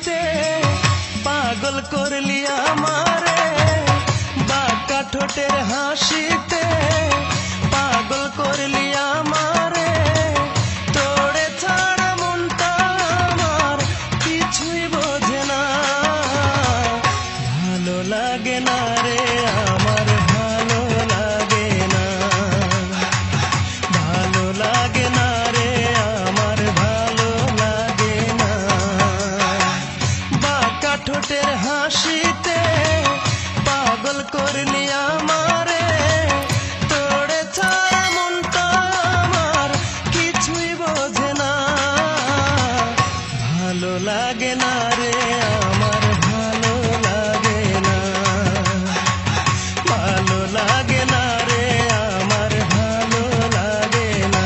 হাসিতে পাগল করলি আমারে, বাঁকা ঠোঁটের হাসিতে পাগল করলি আমারে। তোরে ছাড়া মনটা আমার কিছুই বোঝে না, ভালো লাগে না রে আমার, ভালো লাগে না, ভালো লাগে না রে আমার, ভালো লাগে না। বাঁকা ঠোঁটের হাসিতে পাগল করলি আমারে, তোরে ছাড়া মনটা আমার কিছুই বোঝে না, ভালো লাগে না রে আমার, ভালো লাগে না, ভালো লাগে না রে আমার, ভালো লাগে না।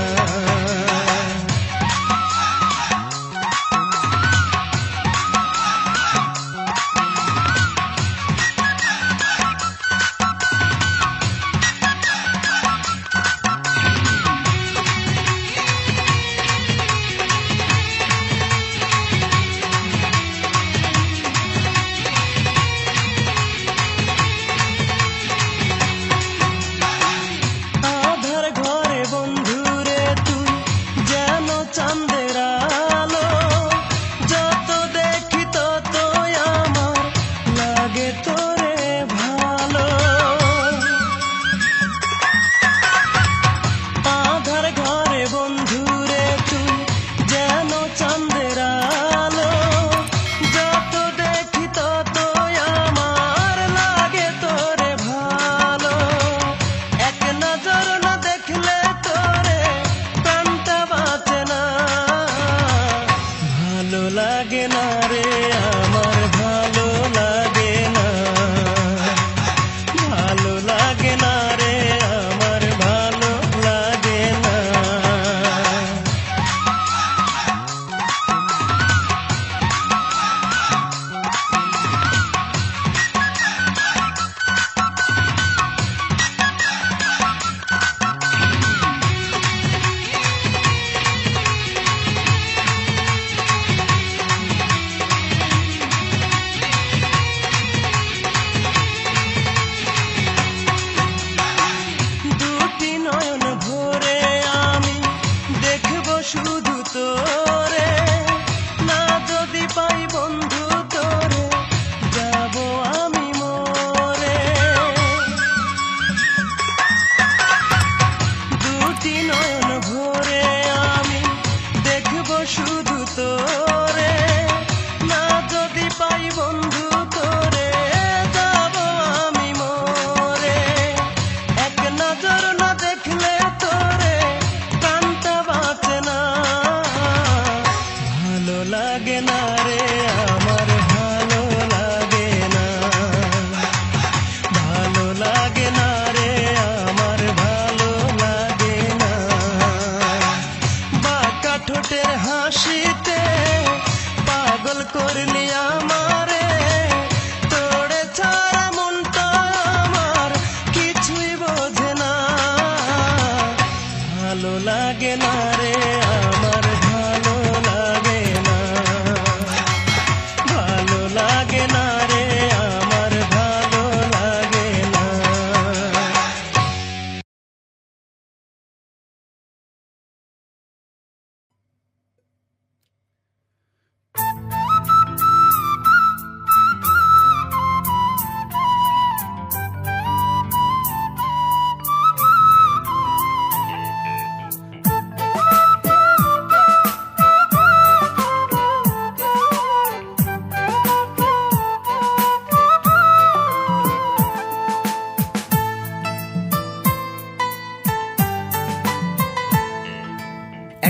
আধার ঘরে বন্ধুরে তুই যেন চাঁদের আলো, যত দেখি তত আমার লাগে তোরে ভালো। আধার ঘরে বন্ধুরে তুই যেন চাঁদের আলো, যত দেখি তত আমার লাগে তোরে ভালো। এক নজর না দেখলে তোরে প্রাণটা বাঁচে না, ভালো লাগে না রে আমার, ভালো লাগে না, ভালো লাগে না রে আমার, ভালো লাগে না। দুটি নয়ন ভরে আমি দেখব শুধু তোরে, না যদি পাই বন্ধু তোরে যাব আমি মরে। দুটি নয়ন ভরে আমি দেখব শুধু তোরে, না যদি পাই বন্ধু তোরে যাব আমি মরে। এক নজর না দেখলে তোরে প্রাণটা বাঁচে না, ভালো লাগে না রে আমার, ভালো লাগে না, ভালো লাগে না রে আমার, ভালো লাগে না। বাঁকা ঠোঁটের হাসিতে পাগল করলি আমারে, তোরে ছাড়া মনটা আমার কিছুই বোঝে না, ভালো লাগে না রে আমার, ভালো লাগে না, ভালো লাগে না রে আমার, ভালো লাগে না।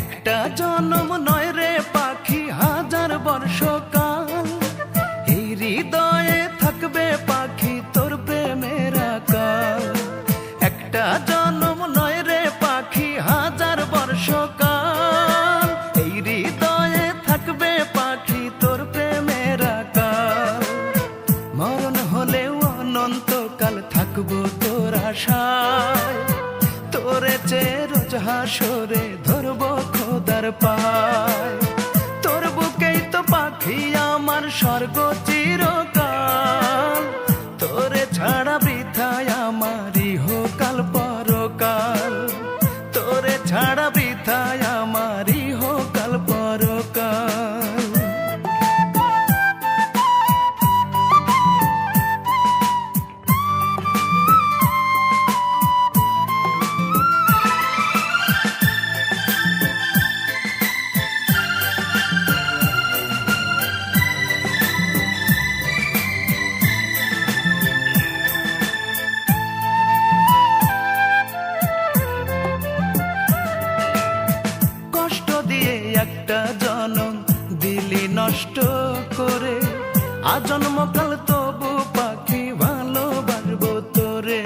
একটা জন্ম নয় রে পাখি, হাজার বর্ষকাল এই হৃদয়ে থাকবে পাখি তোর প্রেমের আকাল। একটা জন্ম নয় রে পাখি, হাজার বর্ষকাল এই হৃদয়ে থাকবে পাখি তোর প্রেমের আকাল। মরণ হলেও অনন্তকাল থাকবো তোর আশায়, তোরে চেয়ে রোজ হাসরে ধরবো খোদার পায়। তোর বুকেই তো পাখি আমার স্বর্গ চিরকাল, তোরে ছাড়া বৃথায় আমার ইহকাল পরকাল, তোরে ছাড়া বৃথায় আমার ইহকাল পরকাল। একটা জনম দিলি নষ্ট করে, আজন্মকাল তবু পাখি ভালোবাসবো তোরে।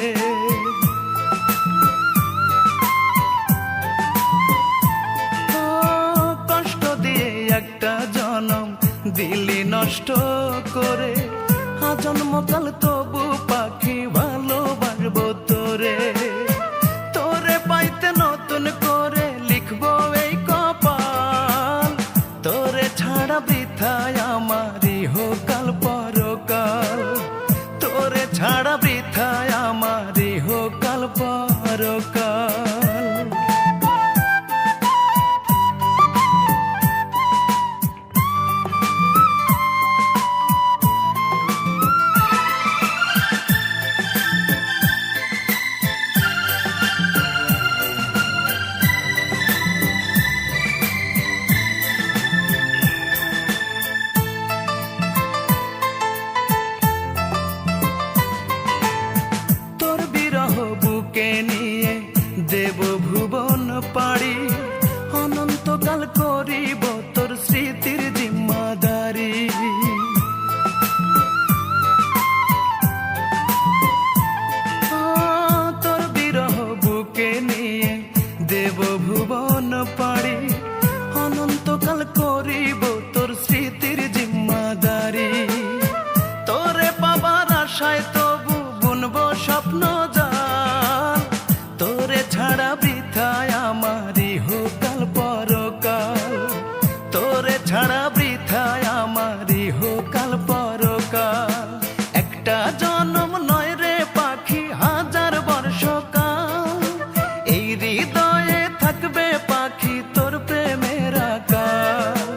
কষ্ট দিয়ে একটা জনম দিলি নষ্ট করে, আজন্মকাল তবু পাখি ভালোবাসবো তোরে। তোরে পাইতে নতুন করে লিখবো এই কপাল, তোরে ছাড়া বৃথায় আমার ইহকাল পরকাল, তোরে ছাড়া বৃথায় আমার ইহকাল পরকাল। বুকে নিয়ে দেব ভুবন পাড়ি, অনন্তকাল করিব তোর স্মৃতির জিম্মাদারি। তোর বিরহ বুকে নিয়ে দেব ভুবন পাড়ি, অনন্তকাল করিব তোর স্মৃতির জিম্মাদারি। তোরে পাবার আশায় তবু বুনবো স্বপ্ন জাল, তোরে ছাড়া বৃথায় আমার ইহকাল পরকাল, তোরে ছাড়া বৃথায় আমার ইহকাল পরকাল। একটা জনম নয় রে পাখি, হাজার বর্ষকাল, এই হৃদয়ে থাকবে পাখি তোর প্রেমের আকাল।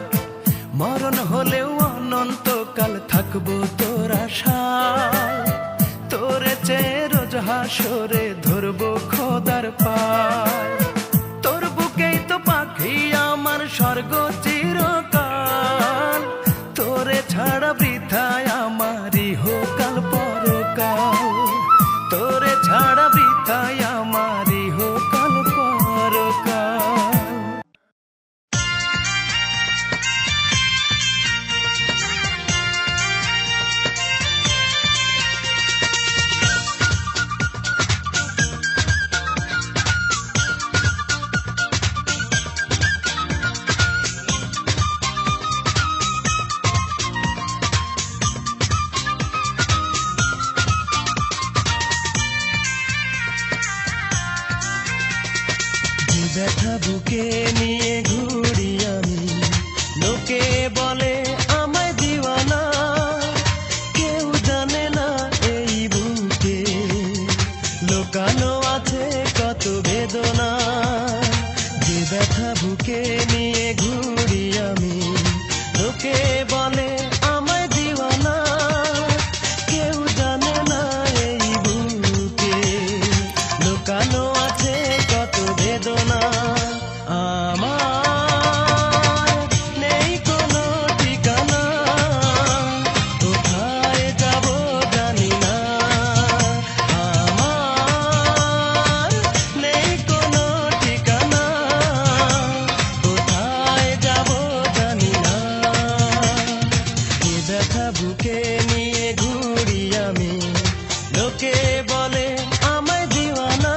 মরণ হলেও অনন্তকাল থাকবো তোর আশায়, তোরে চেয়ে রোজ হাসরে ধরবো খোদার পায়। তোর বুকেই তো পাখি আমার স্বর্গ চিরকাল, তোরে ছাড়া বৃথায় আমার ইহকাল পরকাল, তোরে ছাড়া বৃথায় আমার ইহকাল পরকাল। ব্যথা বুকে নিয়ে ঘুরি আমি, লোকে বলে আমায় দিওয়ানা, কেউ জানে না এই বুকে লোকানো আছে কত বেদনা। যে ব্যথা বুকে নিয়ে ঘুরি আমি, লোকে বলে আমায় দিওয়ানা, কেউ জানে না এই বুকে লোকানো আছে কত বেদনা। আমার নেই কোনো ঠিকানা, কোথায় যাব জানি না। আমার নেই কোনো ঠিকানা, কোথায় যাব জানি না। এ ব্যথা বুকে নিয়ে ঘুরি আমি, লোকে বলে আমায় দিওয়ানা,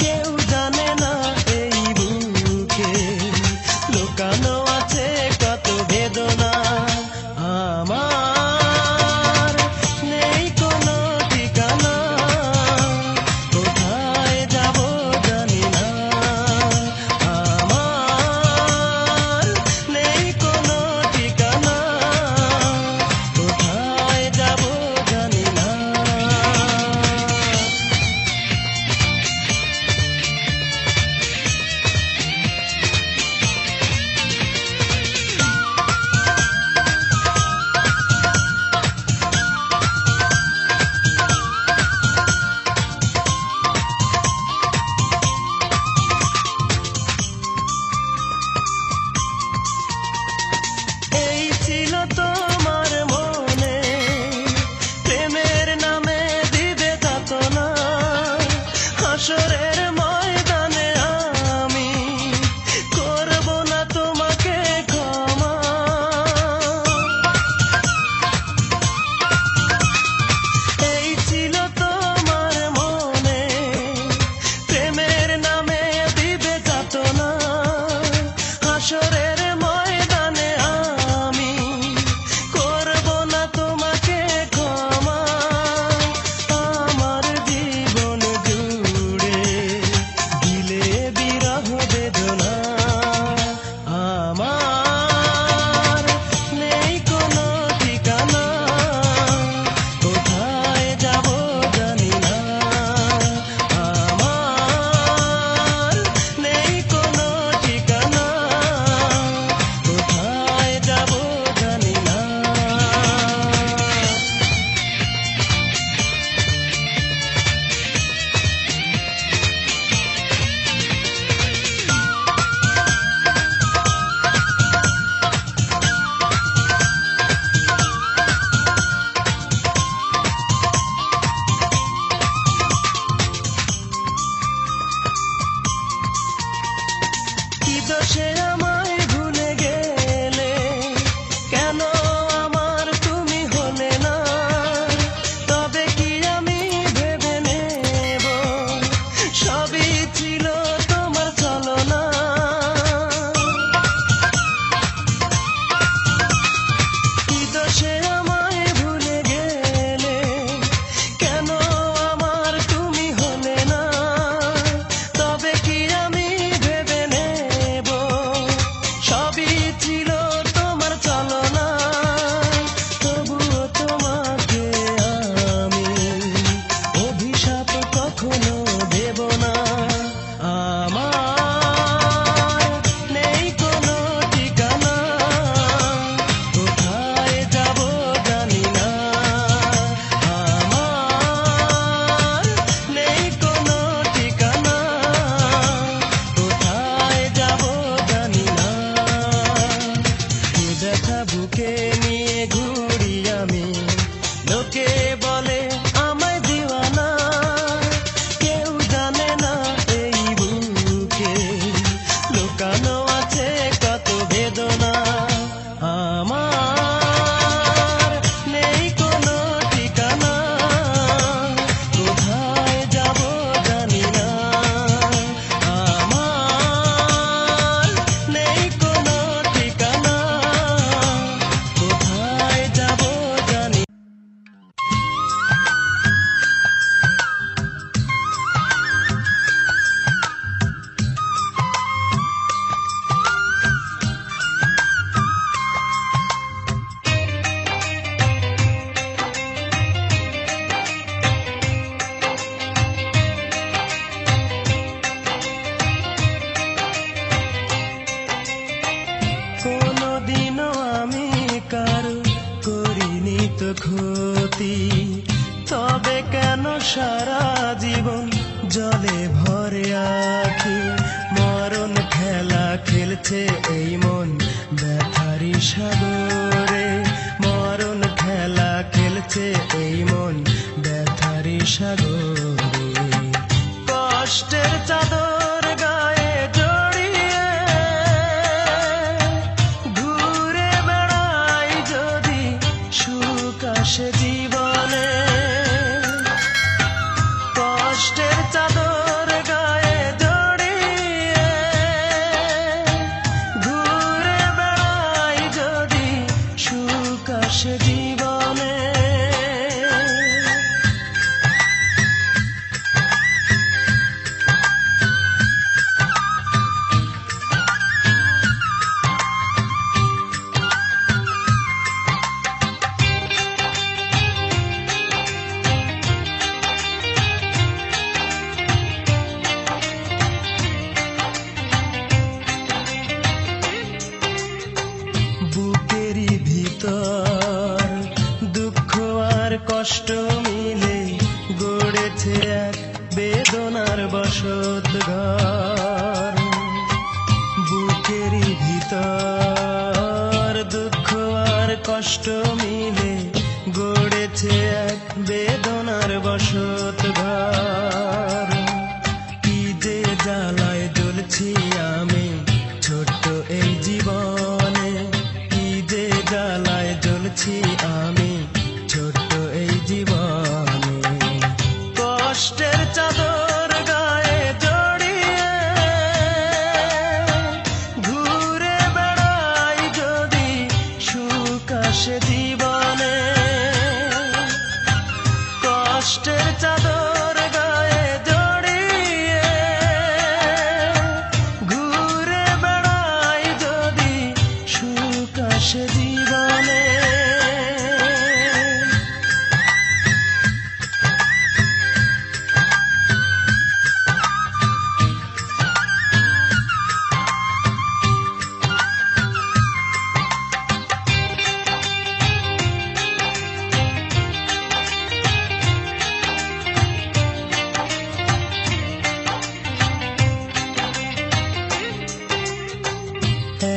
কেউ জানে না এই বুকে লোকানো আছে কত বেদনা। আমার নেই কোনো ঠিকানা, কোথায় যাব জানি না। আমার নেই কোনো ঠিকানা, ঘুরি আমি, লোকে বলে আমায় দিওয়ানা, কেউ জানে না এই বুকে লুকানো আছে কত বেদনা। আমার নেই কোনো ঠিকানা, কোথায় যাব জানি না। আমার নেই কোনো ঠিকানা, কোথায় যাব জানি না। কোনদিনও আমি কারো করিনি তো ক্ষতি, তবে কেন সারা জীবন জলে ভরে আছি। মরণ খেলা খেলছে এই মন ব্যথারি সাগরে, মরণ খেলা খেলছে এই মন ব্যথারি সাগরে। কষ্টের চাদর গায়ে জড়িয়ে ঘুরে বেড়াই যদি সুখ আসে জীবনে। কষ্টের চাদর গায়ে জড়িয়ে ঘুরে বেড়াই যদি সুখ আসে জীবনে। বুকেরই ভিতর দুঃখ আর কষ্ট মিলে গড়েছে এক বেদনার বসত ঘর। বুকেরই ভিতর দুঃখ আর কষ্ট মিলে গড়েছে এক বেদনার বসত ঘর। কি যে জ্বালায় জ্বলছি আমি ছোট্ট এই জীবনে, কি যে জ্বালায় জ্বলছি আমি ছোট্ট এই জীবনে। কষ্টের চাদর গায়ে জড়িয়ে ঘুরে বেড়াই যদি সুখ আসে জীবনে। কষ্টের চাদর গায়ে জড়িয়ে ঘুরে বেড়াই যদি সুখ আসে জীবনে।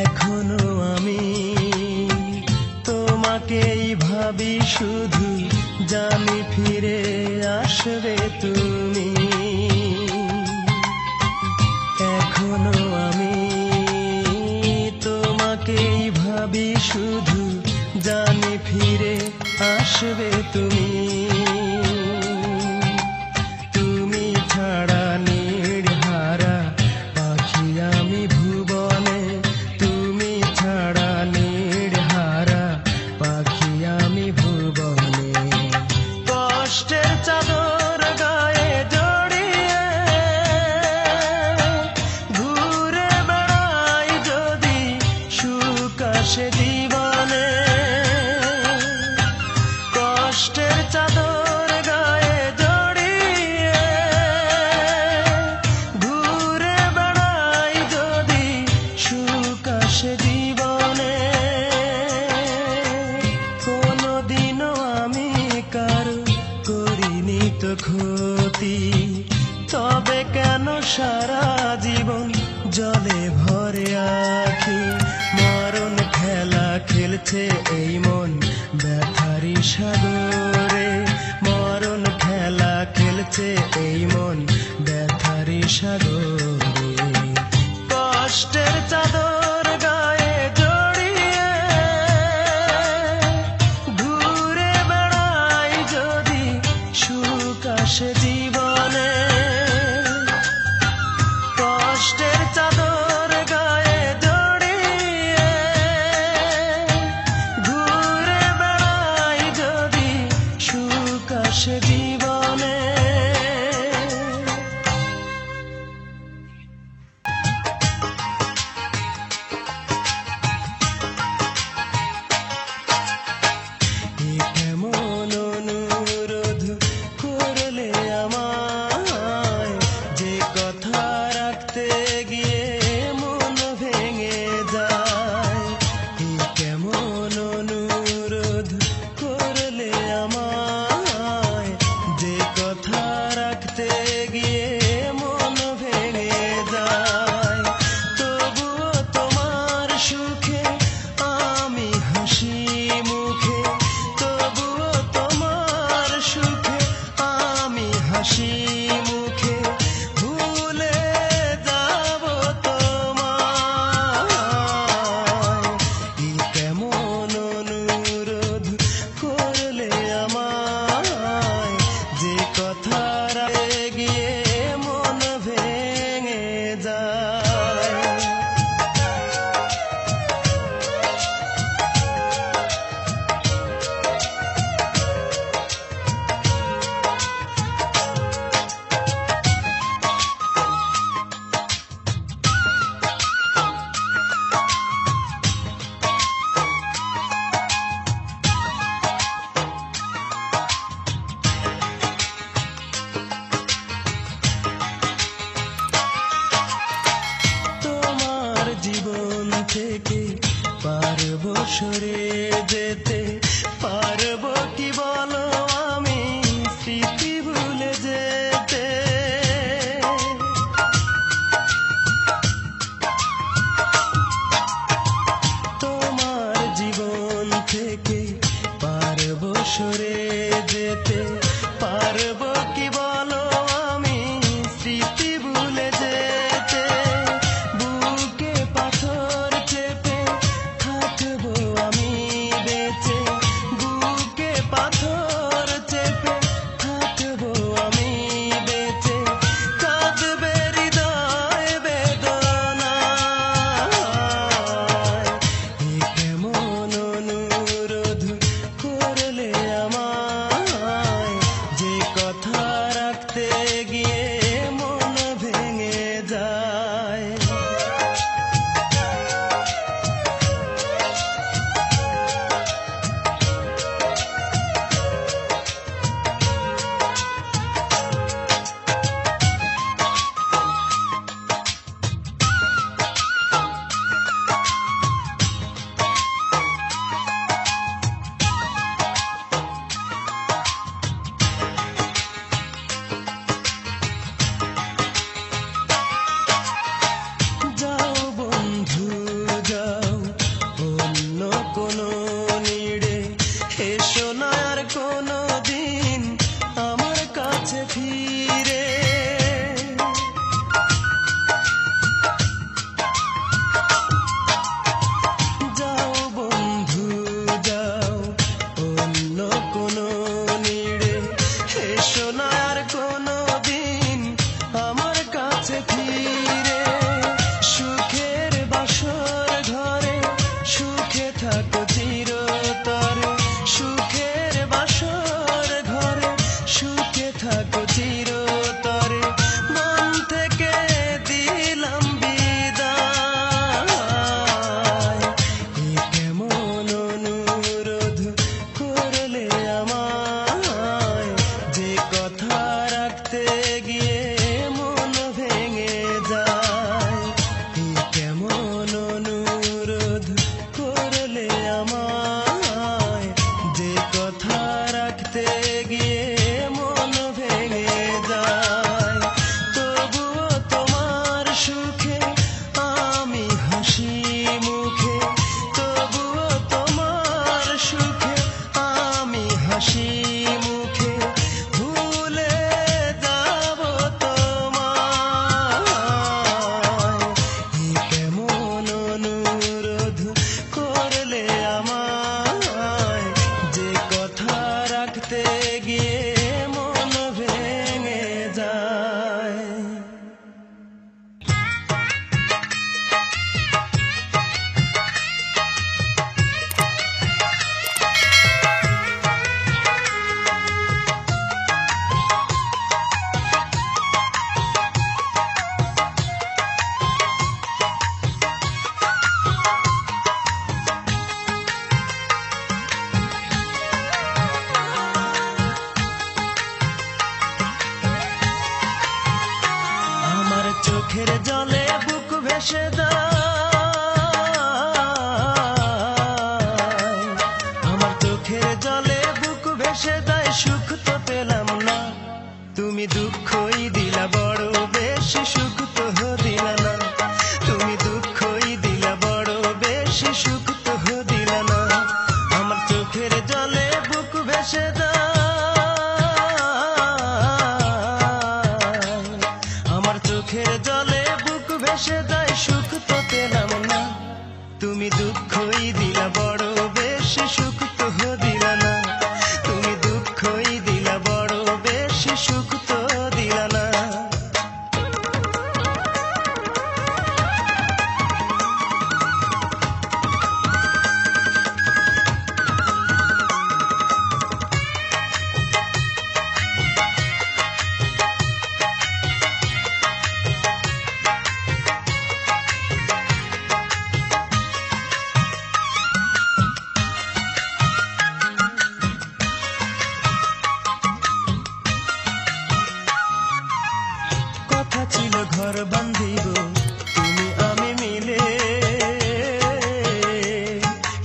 এখনো আমি তোমাকেই ভাবি শুধু, জানি ফিরে আসবে তুমি। এখনো আমি তোমাকেই ভাবি শুধু, জানি ফিরে আসবে তুমি। তুমি ছাড়া নির্হারা পাখি আমি ভুবনে, তুমি ছাড়া নির্হারা পাখি আমি ভুবনে। কষ্টের চাদর গায়ে জড়িয়ে ঘুরে বেড়াই যদি সুখ আসে জীবনে। কষ্টের চাদর গায়ে জড়িয়ে ঘুরে বেড়াই যদি সুখ আসে জীবনে। কোনদিনও আমি কারো করিনি তো ক্ষতি, তবে কেন সারা জীবন জলে ভরে আছি। মরণ খেলা খেলছে এই মন সাগরে মরণ খেলা খেলছে এই মন ব্যথারি সাগরে কষ্টের চাদর গায়ে জড়িয়ে ঘুরে বেড়াই যদি সুখ আসে জীবনে কষ্টের চাদর গায়ে জড়িয়ে ঘুরে বেড়াই যদি সুখ আসে জীবনে কেমন অনুরোধ করলে আমায় যে কথা রাখতে গিয়ে মন ভেঙে যায় কেমন অনুরোধ করলে আমায় যে কথা রাখতে গিয়ে মন ভেঙে যায় তবুও তোমার সুখে আমি হাসি মুখে তবুও তোমার সুখে আমি হাসি মুখে ভুলে যাব তোমায় কেমন অনুরোধ করলে আমায় যে কথা রাখতে গিয়ে মন ভেঙে যায় তোমার জীবন থেকে পারবো সরে যেতে পারবো কি বলো আমি স্মৃতি ভুলে যেতে তোমার জীবন থেকে পারবো সরে যেতে পারবো কি বলো আমি স্মৃতি ভুলে যেতে বুকে পাথর চেপে থাকবো আমি বেঁচে বুকে পাথর চেপে থাকবো আমি বেঁচে কাঁদবে হৃদয় বেদনায় কেমন অনুরোধ করলে আমায় জলে বুক ভেসে যায়, আমার চোখের জলে বুক ভেসে যায়, সুখ তো পেলাম না, তুমি দুঃখই দিলা বড় বেশি, সুখ তো দিলা না, তুমি দুঃখই দিলা বড় বেশি, সুখ তো দিলা না। আমার চোখের জলে বুক ভেসে যায়, আমার চোখের জলে বুক ভেসে যায়, সুখ তো পেলাম না, তুমি দুঃখই দিলা বড় বেশি, সুখ তো দিলা না, তুমি দুঃখই দিলা বড় বেশি, সুখ তো দিলা না। কথা ছিল ঘর বাঁধিব তুমি আমি মিলে,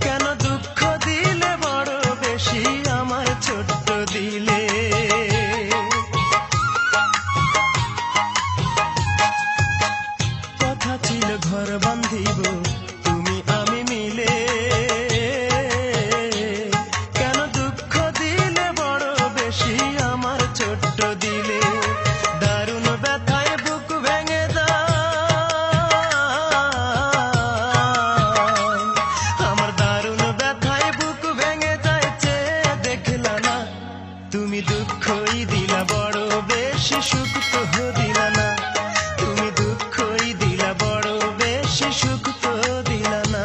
কেন দুঃখ দিলে বড় বেশি আমার ছোট্ট দিলে। কথা ছিল ঘর বাঁধিব তুমি আমি মিলে, কেন দুঃখ দিলে বড় বেশি আমার ছোট্ট দিলে। দারুণ ব্যথায় বুক ভেঙে যায়, আমার দারুণ ব্যথায় বুক ভেঙে যায়, চেয়ে দেখলা না, তুমি দুঃখই দিলা বড় বেশি, সুখ তো দিলা না, তুমি দুঃখই দিলা বড় বেশি, সুখ তো দিলা না।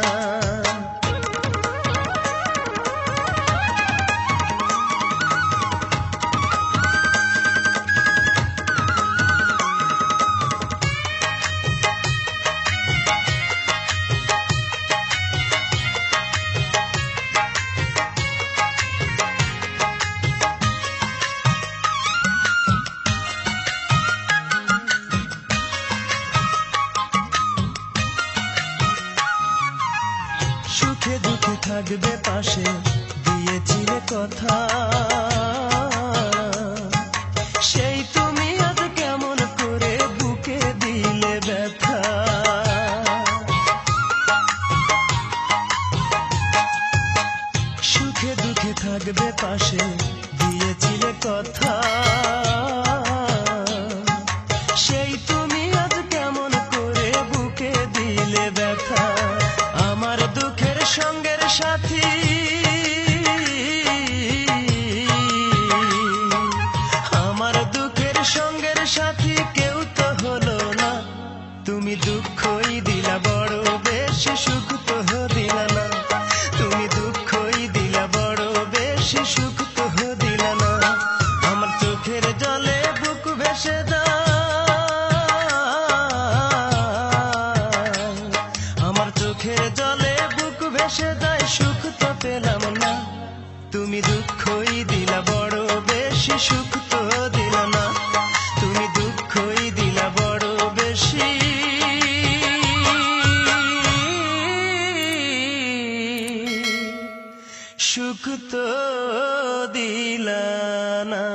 সুখে দুঃখে থাকবে পাশে দিয়েছিলে কথা, সেই তুমি আজ কেমন করে বুকে দিলে ব্যথা। সুখে দুঃখে থাকবে পাশে দিয়েছিলে কথা, সেই তুমি আজ কেমন করে বুকে দিলে ব্যথা। আমার দুঃখের সঙ্গের সাথী, আমার দুঃখের সঙ্গের সাথী কেউ তো হলো না, তুমি দুঃখই দিলা বড় বেশি, সুখ তো দিলা না, তুমি দুঃখই দিলা বড় বেশি, সুখ তো দিলা না। আমার চোখের জলে বুক ভেসে যায়, আমার চোখের জলে বুক ভেসে যায়, সুখ তো পেলাম না, তুমি দুঃখই দিলা বড় বেশি, সুখ তো দিলা না, তুমি দুঃখই দিলা বড় বেশি, সুখ তো দিলা না।